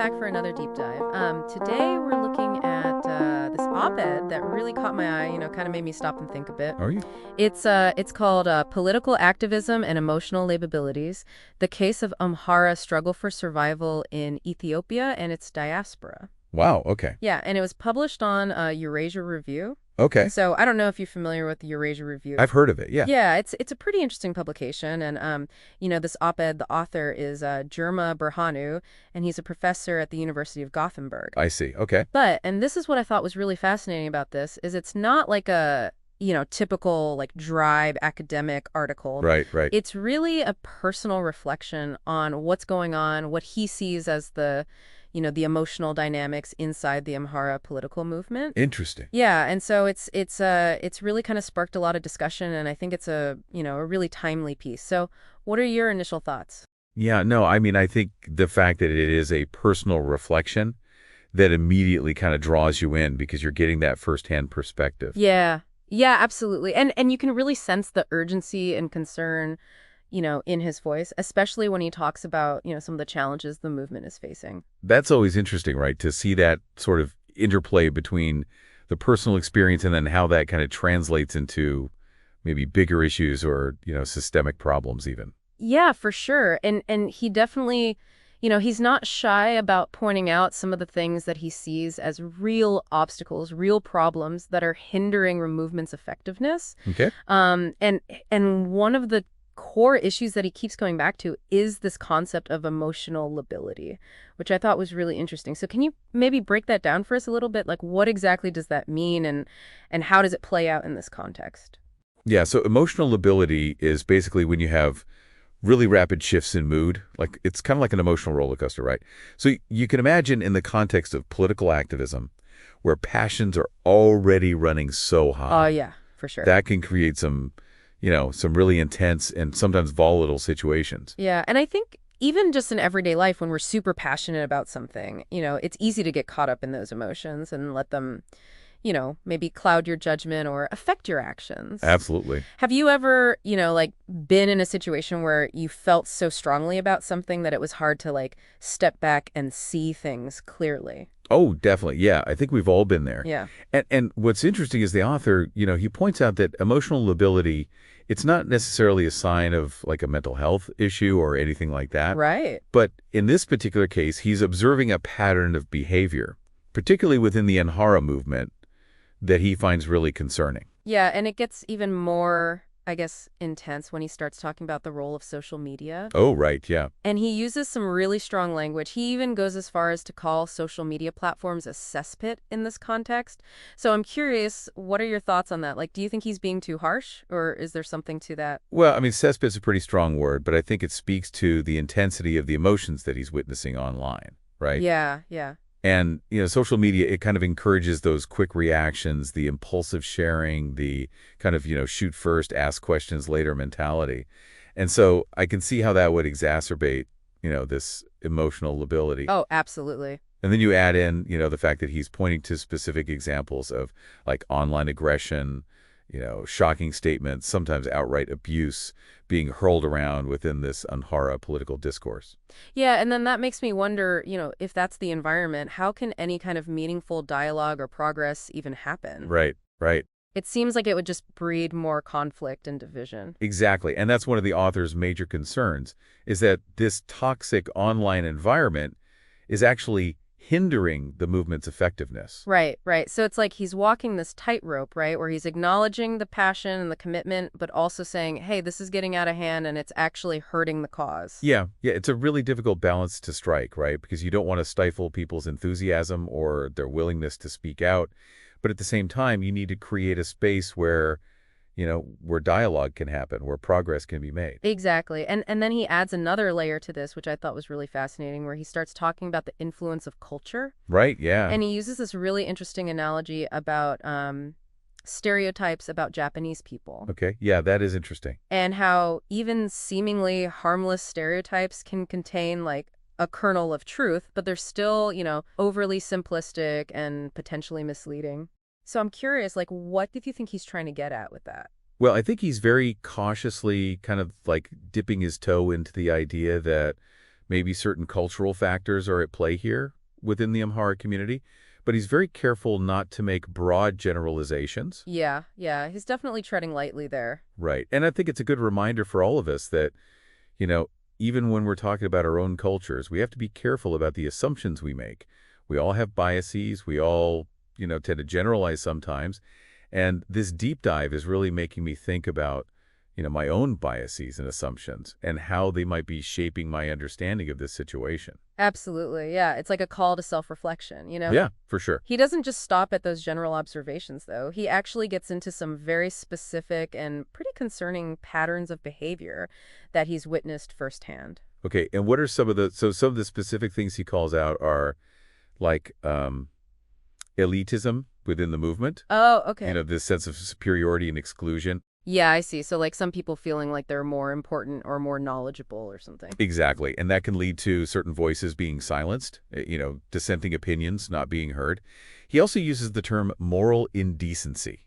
back for another deep dive. Today we're looking at this op-ed that really caught my eye, kind of made me stop and think a bit. Are you? It's called Political Activism and Emotional Labilities, the case of Amhara struggle for survival in Ethiopia and its diaspora. Wow, okay. Yeah, and it was published on Eurasia Review. Okay. So I don't know if you're familiar with the Eurasia Review. I've heard of it, yeah. Yeah, it's a pretty interesting publication, and this op-ed, the author is Girma Berhanu, and he's a professor at the University of Gothenburg. I see, okay. And this is what I thought was really fascinating about this, is it's not like a typical like dry academic article. Right, right. It's really a personal reflection on what's going on, what he sees as the emotional dynamics inside the Amhara political movement. Interesting. Yeah, and so it's really kind of sparked a lot of discussion, and I think it's a really timely piece. So, what are your initial thoughts? Yeah, no, I mean, I think the fact that it is a personal reflection that immediately kind of draws you in because you're getting that firsthand perspective. Yeah. Yeah, absolutely. And you can really sense the urgency and concern, in his voice, especially when he talks about, some of the challenges the movement is facing. That's always interesting, right? To see that sort of interplay between the personal experience and then how that kind of translates into maybe bigger issues or, systemic problems even. Yeah, for sure. And he definitely, he's not shy about pointing out some of the things that he sees as real obstacles, real problems that are hindering movement's effectiveness. Okay. And one of the core issues that he keeps going back to is this concept of emotional lability, which I thought was really interesting. So can you maybe break that down for us a little bit? Like, what exactly does that mean, and how does it play out in this context? Yeah, so emotional lability is basically when you have really rapid shifts in mood. Like it's kind of like an emotional roller coaster, right? So you can imagine in the context of political activism where passions are already running so Oh, high, yeah, for sure. that can create some really intense and sometimes volatile situations. Yeah, and I think even just in everyday life, when we're super passionate about something, it's easy to get caught up in those emotions and let them, maybe cloud your judgment or affect your actions. Absolutely. Have you ever, like been in a situation where you felt so strongly about something that it was hard to like step back and see things clearly? Oh, definitely. Yeah, I think we've all been there. Yeah. And what's interesting is the author, he points out that emotional lability, it's not necessarily a sign of like a mental health issue or anything like that. Right. But in this particular case, he's observing a pattern of behavior, particularly within the Anhara movement, that he finds really concerning. Yeah, and it gets even more, I guess, intense when he starts talking about the role of social media. Oh, right, yeah. And he uses some really strong language. He even goes as far as to call social media platforms a cesspit in this context. So I'm curious, what are your thoughts on that? Like, do you think he's being too harsh, or is there something to that? Well, I mean, cesspit's a pretty strong word, but I think it speaks to the intensity of the emotions that he's witnessing online, right? Yeah, yeah. And, social media, it kind of encourages those quick reactions, the impulsive sharing, the kind of, shoot first, ask questions later mentality. And so I can see how that would exacerbate, this emotional lability. Oh, absolutely. And then you add in, the fact that he's pointing to specific examples of like online aggression, shocking statements, sometimes outright abuse being hurled around within this Amhara political discourse. Yeah, and then that makes me wonder, if that's the environment, how can any kind of meaningful dialogue or progress even happen? Right, right. It seems like it would just breed more conflict and division. Exactly. And that's one of the author's major concerns is that this toxic online environment is actually hindering the movement's effectiveness. Right, right. So it's like he's walking this tightrope, right, where he's acknowledging the passion and the commitment, but also saying, hey, this is getting out of hand and it's actually hurting the cause. Yeah, it's a really difficult balance to strike, right? Because you don't want to stifle people's enthusiasm or their willingness to speak out. But at the same time, you need to create a space where where dialogue can happen, where progress can be made. Exactly. And then he adds another layer to this, which I thought was really fascinating, where he starts talking about the influence of culture. Right, yeah. And he uses this really interesting analogy about stereotypes about Japanese people. Okay, yeah, that is interesting. And how even seemingly harmless stereotypes can contain like a kernel of truth, but they're still, overly simplistic and potentially misleading. So I'm curious, like, what did you think he's trying to get at with that? Well, I think he's very cautiously kind of like dipping his toe into the idea that maybe certain cultural factors are at play here. within the Amhara community, but he's very careful not to make broad generalizations. Yeah, yeah, he's definitely treading lightly there. Right. And I think it's a good reminder for all of us that, you know, even when we're talking about our own cultures, we have to be careful about the assumptions we make. We all have biases. We all, tend to generalize sometimes. And this deep dive is really making me think about, my own biases and assumptions and how they might be shaping my understanding of this situation. Absolutely, yeah. It's like a call to self-reflection, you know? Yeah, for sure. He doesn't just stop at those general observations, though. He actually gets into some very specific and pretty concerning patterns of behavior that he's witnessed firsthand. Okay, and what are some of the specific things he calls out are like elitism within the movement, Oh, okay. this sense of superiority and exclusion. Yeah, I see. So, like, some people feeling like they're more important or more knowledgeable or something. Exactly. And that can lead to certain voices being silenced, dissenting opinions not being heard. He also uses the term moral indecency.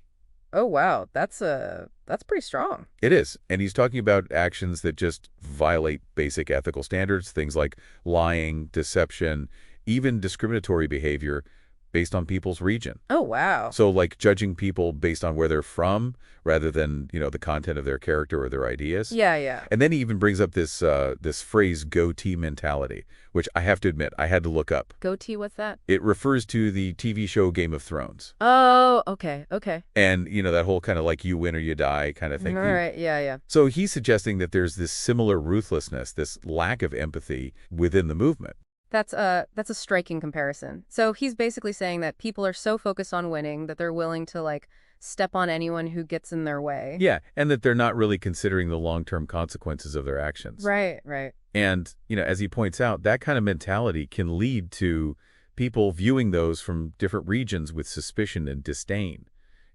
Oh, wow. That's pretty strong. It is. And he's talking about actions that just violate basic ethical standards, things like lying, deception, even discriminatory behavior based on people's region. Oh, wow. So like judging people based on where they're from rather than, the content of their character or their ideas. Yeah, yeah. And then he even brings up this phrase goatee mentality, which I have to admit I had to look up. Goatee, what's that? It refers to the TV show Game of Thrones. Oh, okay, okay. And, that whole kind of like you win or you die kind of All thing. right, yeah, yeah. So he's suggesting that there's this similar ruthlessness, this lack of empathy within the movement. That's a striking comparison. So he's basically saying that people are so focused on winning that they're willing to like step on anyone who gets in their way. Yeah, and that they're not really considering the long-term consequences of their actions. Right, right. And, as he points out, that kind of mentality can lead to people viewing those from different regions with suspicion and disdain.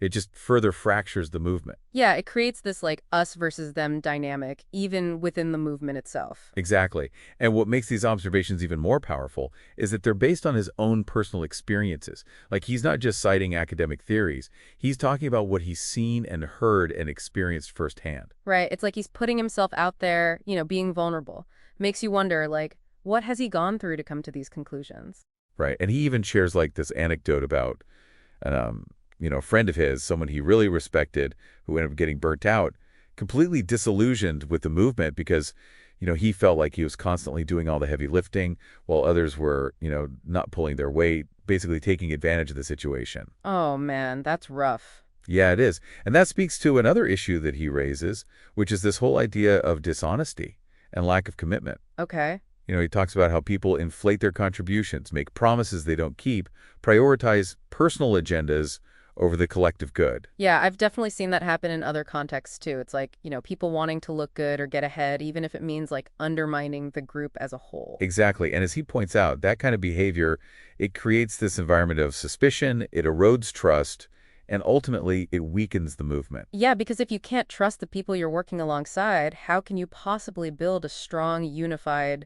It just further fractures the movement. Yeah, it creates this like us versus them dynamic even within the movement itself. Exactly. And what makes these observations even more powerful is that they're based on his own personal experiences. Like he's not just citing academic theories. He's talking about what he's seen and heard and experienced firsthand. Right. It's like he's putting himself out there, being vulnerable. Makes you wonder like what has he gone through to come to these conclusions? Right. And he even shares like this anecdote about a friend of his, someone he really respected, who ended up getting burnt out, completely disillusioned with the movement because, he felt like he was constantly doing all the heavy lifting while others were, not pulling their weight, basically taking advantage of the situation. Oh man, that's rough. Yeah, it is. And that speaks to another issue that he raises, which is this whole idea of dishonesty and lack of commitment. Okay. He talks about how people inflate their contributions, make promises they don't keep, prioritize personal agendas over the collective good. Yeah, I've definitely seen that happen in other contexts too. It's like, people wanting to look good or get ahead, even if it means like undermining the group as a whole. Exactly. And as he points out, that kind of behavior, it creates this environment of suspicion, it erodes trust, and ultimately it weakens the movement. Yeah, because if you can't trust the people you're working alongside, how can you possibly build a strong, unified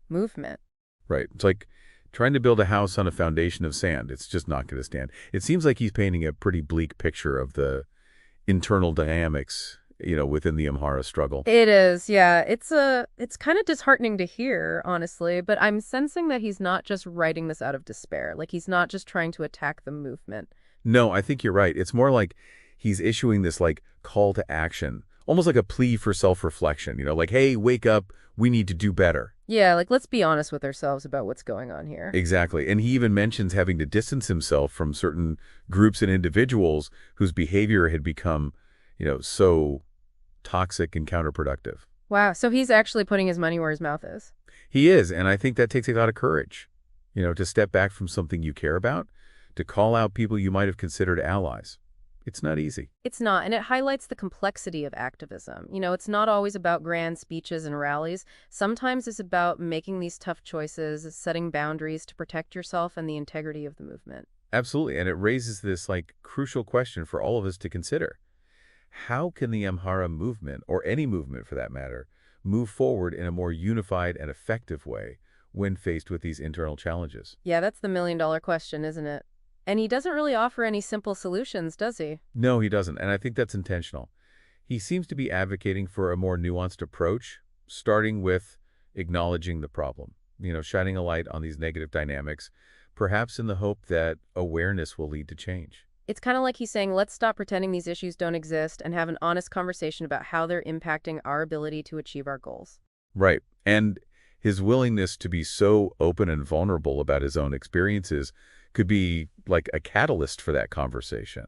movement? Right. It's like trying to build a house on a foundation of sand. It's just not going to stand. It seems like he's painting a pretty bleak picture of the internal dynamics, within the Amhara struggle. It is, yeah. It's kind of disheartening to hear, honestly, but I'm sensing that he's not just writing this out of despair. Like he's not just trying to attack the movement. No, I think you're right. It's more like he's issuing this like call to action, almost like a plea for self-reflection, like, hey, wake up, we need to do better. Yeah, like let's be honest with ourselves about what's going on here. Exactly. And he even mentions having to distance himself from certain groups and individuals whose behavior had become, so toxic and counterproductive. Wow, so he's actually putting his money where his mouth is. He is, and I think that takes a lot of courage, to step back from something you care about, to call out people you might have considered allies. It's not easy. It's not, and it highlights the complexity of activism. It's not always about grand speeches and rallies. Sometimes it's about making these tough choices, setting boundaries to protect yourself and the integrity of the movement. Absolutely, and it raises this crucial question for all of us to consider. How can the Amhara movement, or any movement for that matter, move forward in a more unified and effective way when faced with these internal challenges? Yeah, that's the million-dollar question, isn't it? And he doesn't really offer any simple solutions, does he? No, he doesn't, and I think that's intentional. He seems to be advocating for a more nuanced approach, starting with acknowledging the problem, shining a light on these negative dynamics, perhaps in the hope that awareness will lead to change. It's kind of like he's saying, let's stop pretending these issues don't exist and have an honest conversation about how they're impacting our ability to achieve our goals. Right. And his willingness to be so open and vulnerable about his own experiences could be like a catalyst for that conversation.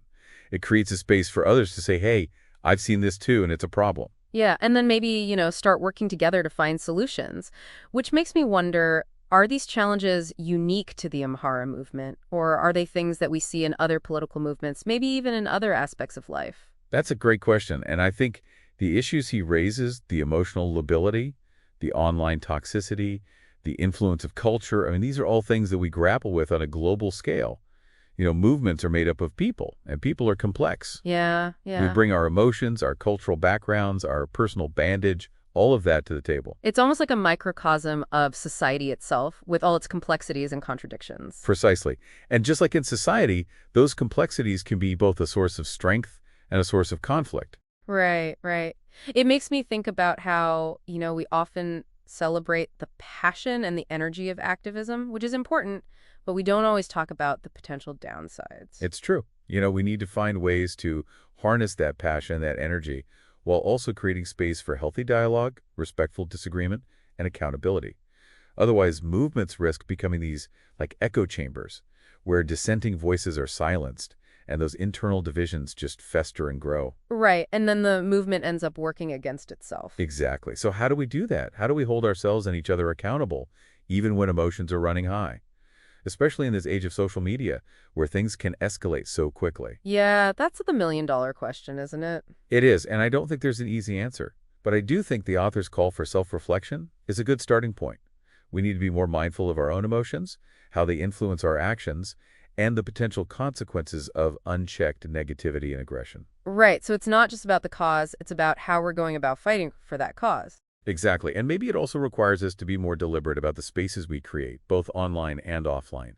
It creates a space for others to say, hey, I've seen this too, and it's a problem. Yeah, and then maybe, start working together to find solutions, which makes me wonder, are these challenges unique to the Amhara movement, or are they things that we see in other political movements, maybe even in other aspects of life? That's a great question. And I think the issues he raises, the emotional lability, the online toxicity, the influence of culture, I mean, these are all things that we grapple with on a global scale. Movements are made up of people, and people are complex. Yeah, We yeah. bring our emotions, our cultural backgrounds, our personal bandage, all of that to the table. It's almost like a microcosm of society itself, with all its complexities and contradictions. Precisely. And just like in society, those complexities can be both a source of strength and a source of conflict. Right, right. It makes me think about how, we often celebrate the passion and the energy of activism, which is important, but we don't always talk about the potential downsides. It's true. We need to find ways to harness that passion, that energy, while also creating space for healthy dialogue, respectful disagreement, and accountability. Otherwise, movements risk becoming these like echo chambers where dissenting voices are silenced and those internal divisions just fester and grow. Right, and then the movement ends up working against itself. Exactly. So how do we do that? How do we hold ourselves and each other accountable, even when emotions are running high? Especially in this age of social media, where things can escalate so quickly. Yeah, that's the million-dollar question, isn't it? It is, and I don't think there's an easy answer. But I do think the author's call for self-reflection is a good starting point. We need to be more mindful of our own emotions, how they influence our actions, and the potential consequences of unchecked negativity and aggression. Right, so it's not just about the cause, it's about how we're going about fighting for that cause. Exactly, and maybe it also requires us to be more deliberate about the spaces we create, both online and offline.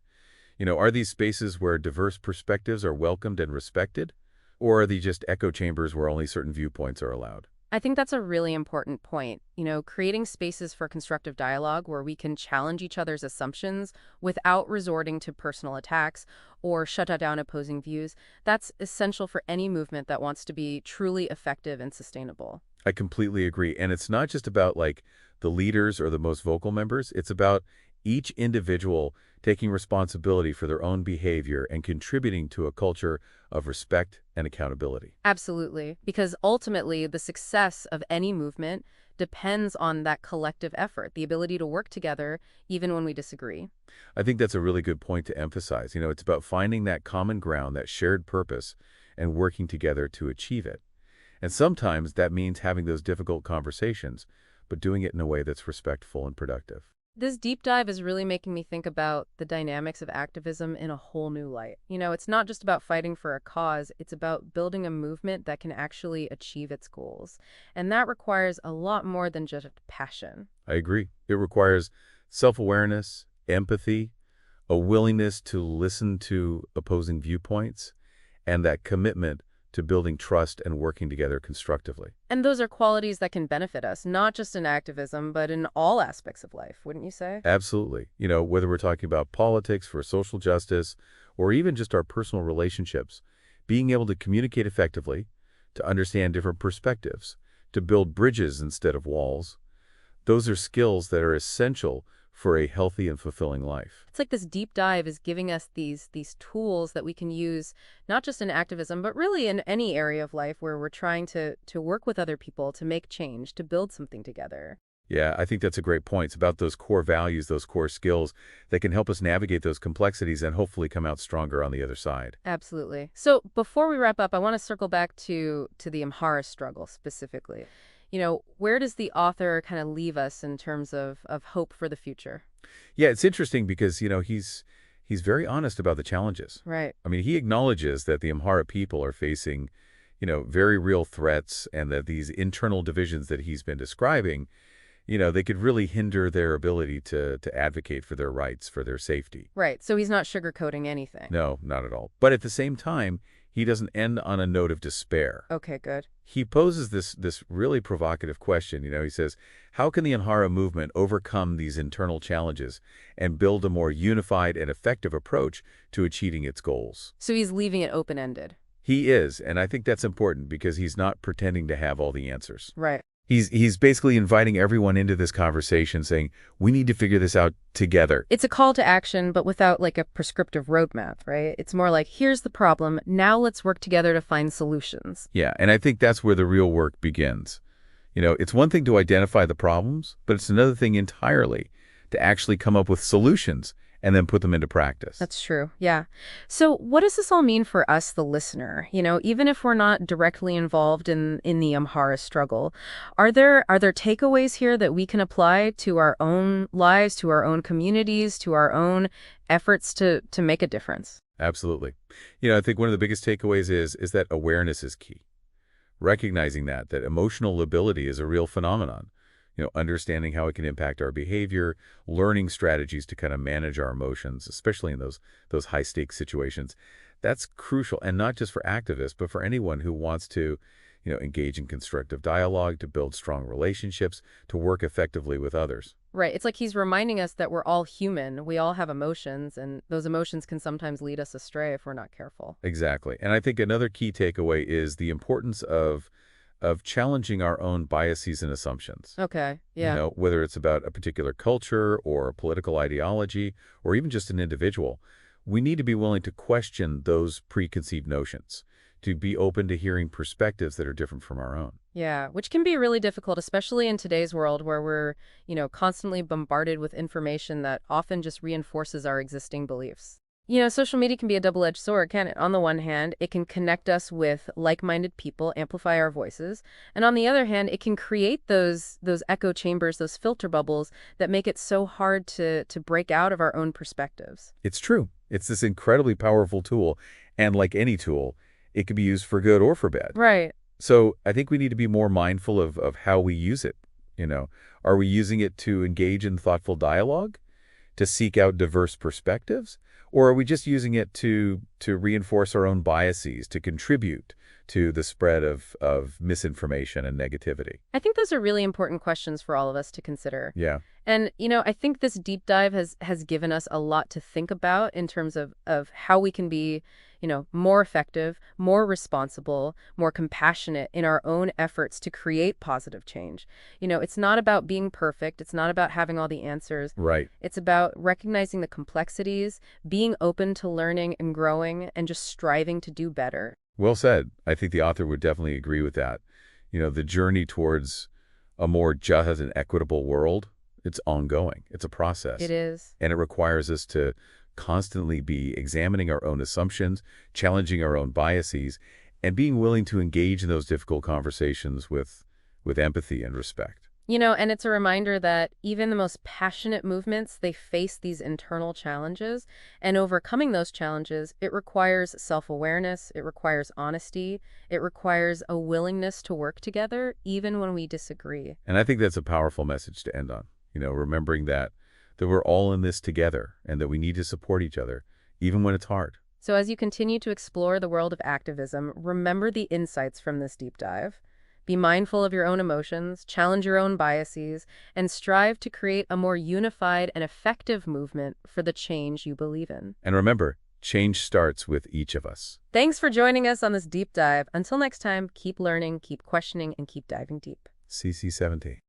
Are these spaces where diverse perspectives are welcomed and respected? Or are they just echo chambers where only certain viewpoints are allowed? I think that's a really important point. Creating spaces for constructive dialogue where we can challenge each other's assumptions without resorting to personal attacks or shut down opposing views. That's essential for any movement that wants to be truly effective and sustainable. I completely agree. And it's not just about like the leaders or the most vocal members. It's about each individual taking responsibility for their own behavior and contributing to a culture of respect and accountability. Absolutely. Because ultimately, the success of any movement depends on that collective effort, the ability to work together even when we disagree. I think that's a really good point to emphasize. It's about finding that common ground, that shared purpose, and working together to achieve it. And sometimes that means having those difficult conversations, but doing it in a way that's respectful and productive. This deep dive is really making me think about the dynamics of activism in a whole new light. It's not just about fighting for a cause, it's about building a movement that can actually achieve its goals. And that requires a lot more than just passion. I agree. It requires self-awareness, empathy, a willingness to listen to opposing viewpoints, and that commitment to building trust and working together constructively. And those are qualities that can benefit us, not just in activism, but in all aspects of life, wouldn't you say? Absolutely. Whether we're talking about politics for social justice or even just our personal relationships, being able to communicate effectively, to understand different perspectives, to build bridges instead of walls, those are skills that are essential for a healthy and fulfilling life. It's like this deep dive is giving us these tools that we can use, not just in activism, but really in any area of life where we're trying to work with other people, to make change, to build something together. Yeah, I think that's a great point. It's about those core values, those core skills that can help us navigate those complexities and hopefully come out stronger on the other side. Absolutely. So before we wrap up, I want to circle back to the Amhara struggle specifically. Where does the author kind of leave us in terms of hope for the future? Yeah, it's interesting because, he's very honest about the challenges. Right. I mean, he acknowledges that the Amhara people are facing, very real threats and that these internal divisions that he's been describing, they could really hinder their ability to advocate for their rights, for their safety. Right. So he's not sugarcoating anything. No, not at all. But at the same time, He doesn't end on a note of despair. Okay, good. He poses this really provocative question. He says, how can the Anhara movement overcome these internal challenges and build a more unified and effective approach to achieving its goals? So he's leaving it open-ended. He is, and I think that's important because he's not pretending to have all the answers. Right. He's basically inviting everyone into this conversation, saying, we need to figure this out together. It's a call to action, but without like a prescriptive roadmap, right? It's more like, here's the problem, now let's work together to find solutions. Yeah, and I think that's where the real work begins. It's one thing to identify the problems, but it's another thing entirely to actually come up with solutions and then put them into practice. That's true. Yeah. So what does this all mean for us, the listener? Even if we're not directly involved in the Amhara struggle, are there takeaways here that we can apply to our own lives, to our own communities, to our own efforts to make a difference? Absolutely. I think one of the biggest takeaways is that awareness is key. Recognizing that emotional lability is a real phenomenon. Understanding how it can impact our behavior, learning strategies to kind of manage our emotions, especially in those high-stakes situations. That's crucial, and not just for activists, but for anyone who wants to, engage in constructive dialogue, to build strong relationships, to work effectively with others. Right. It's like he's reminding us that we're all human. We all have emotions, and those emotions can sometimes lead us astray if we're not careful. Exactly. And I think another key takeaway is the importance of challenging our own biases and assumptions. Okay. Yeah. Whether it's about a particular culture or a political ideology or even just an individual, we need to be willing to question those preconceived notions, to be open to hearing perspectives that are different from our own. Yeah, which can be really difficult, especially in today's world where we're, constantly bombarded with information that often just reinforces our existing beliefs. Social media can be a double-edged sword, can't it? On the one hand, it can connect us with like-minded people, amplify our voices. And on the other hand, it can create those echo chambers, those filter bubbles that make it so hard to break out of our own perspectives. It's true. It's this incredibly powerful tool. And like any tool, it can be used for good or for bad. Right. So I think we need to be more mindful of how we use it. Are we using it to engage in thoughtful dialogue, to seek out diverse perspectives? Or are we just using it to reinforce our own biases, to contribute to the spread of misinformation and negativity? I think those are really important questions for all of us to consider. Yeah. And, I think this deep dive has given us a lot to think about in terms of how we can be, more effective, more responsible, more compassionate in our own efforts to create positive change. It's not about being perfect. It's not about having all the answers. Right. It's about recognizing the complexities, being open to learning and growing, and just striving to do better. Well said. I think the author would definitely agree with that. The journey towards a more just and equitable world, it's ongoing. It's a process. It is. And it requires us to constantly be examining our own assumptions, challenging our own biases, and being willing to engage in those difficult conversations with empathy and respect. And it's a reminder that even the most passionate movements, they face these internal challenges. And overcoming those challenges, it requires self-awareness, it requires honesty, it requires a willingness to work together, even when we disagree. And I think that's a powerful message to end on. Remembering that we're all in this together and that we need to support each other, even when it's hard. So as you continue to explore the world of activism, remember the insights from this deep dive. Be mindful of your own emotions, challenge your own biases, and strive to create a more unified and effective movement for the change you believe in. And remember, change starts with each of us. Thanks for joining us on this deep dive. Until next time, keep learning, keep questioning, and keep diving deep. CC70.